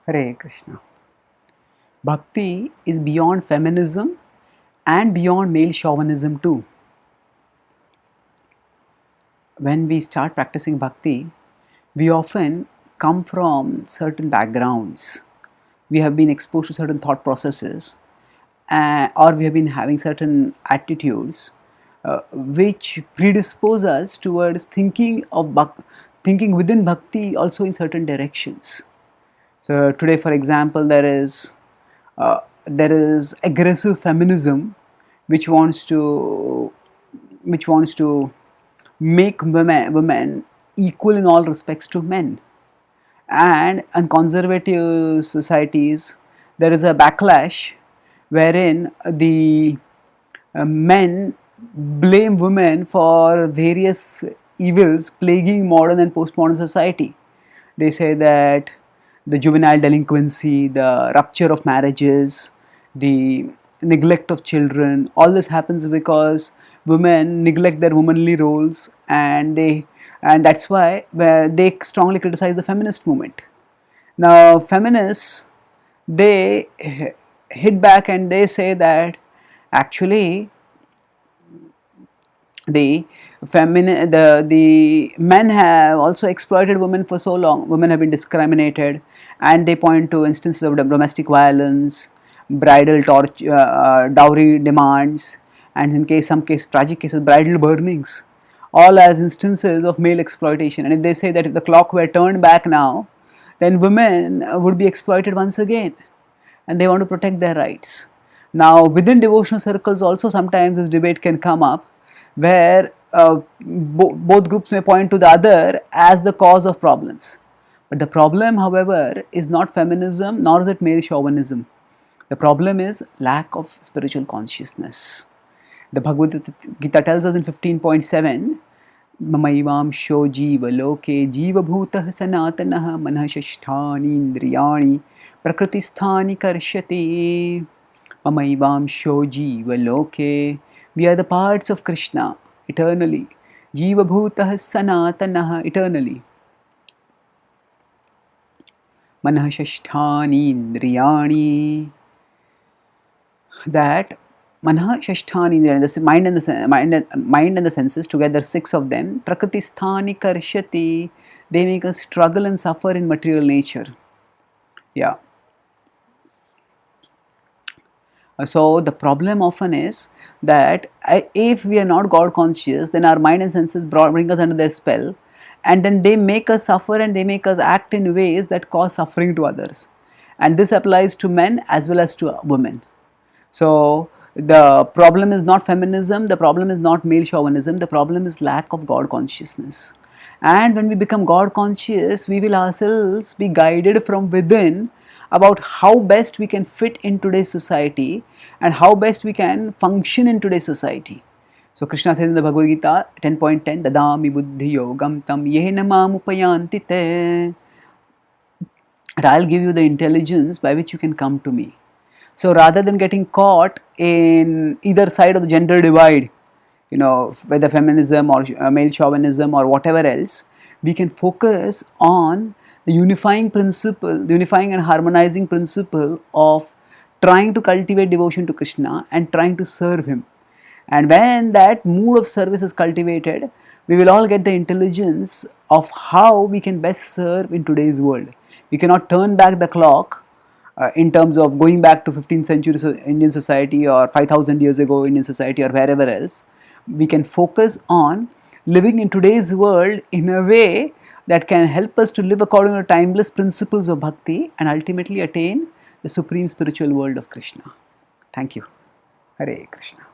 Hare Krishna. Bhakti is beyond feminism and beyond male chauvinism too. When we start practicing bhakti, we often come from certain backgrounds. We have been exposed to certain thought processes, or we have been having certain attitudes which predispose us towards thinking within bhakti also in certain directions. So today, for example, there is aggressive feminism which wants to make women equal in all respects to men, and in conservative societies there is a backlash wherein the men blame women for various evils plaguing modern and postmodern society. They say that the juvenile delinquency, the rupture of marriages, the neglect of children, all this happens because women neglect their womanly roles, and that's why they strongly criticize the feminist movement. Now feminists, they hit back and they say that actually the men have also exploited women for so long. Women have been discriminated, and they point to instances of domestic violence, bridal torture, dowry demands, and in some cases, tragic cases, bridal burnings, all as instances of male exploitation. And if they say that if the clock were turned back now, then women would be exploited once again, and they want to protect their rights. Now within devotional circles also sometimes this debate can come up, where both groups may point to the other as the cause of problems. But the problem, however, is not feminism nor is it male chauvinism. The problem is lack of spiritual consciousness. The Bhagavad-gita tells us in 15.7, Mamaivamsho jiva loke jiva bhutah sanatanah manah shasthani indriyani prakritisthani karshyate. Mamaivamsho jiva loke. We are the parts of Krishna eternally. Jiva bhutah sanatanah eternally. Manah shasthani indriyani. That manah shasthani indriyani, the mind and the senses together, 6 of them. Prakritisthani karshyati. They make us struggle and suffer in material nature. Yeah. So the problem often is that if we are not God conscious, then our mind and senses bring us under their spell, and then they make us suffer and they make us act in ways that cause suffering to others. And this applies to men as well as to women. So the problem is not feminism, the problem is not male chauvinism, the problem is lack of God consciousness. And when we become God conscious, we will ourselves be guided from within about how best we can fit in today's society and how best we can function in today's society. So Krishna says in the Bhagavad-gita 10.10, Dadami buddhi yogam tam yena mamupayanti te. And I'll give you the intelligence by which you can come to me. So rather than getting caught in either side of the gender divide, whether feminism or male chauvinism or whatever else, we can focus on the unifying principle, the unifying and harmonizing principle of trying to cultivate devotion to Krishna and trying to serve him. And when that mood of service is cultivated, we will all get the intelligence of how we can best serve in today's world. We cannot turn back the clock in terms of going back to 15th century Indian society or 5,000 years ago Indian society or wherever else. We can focus on living in today's world in a way that can help us to live according to timeless principles of bhakti and ultimately attain the supreme spiritual world of Krishna. Thank you. Hare Krishna.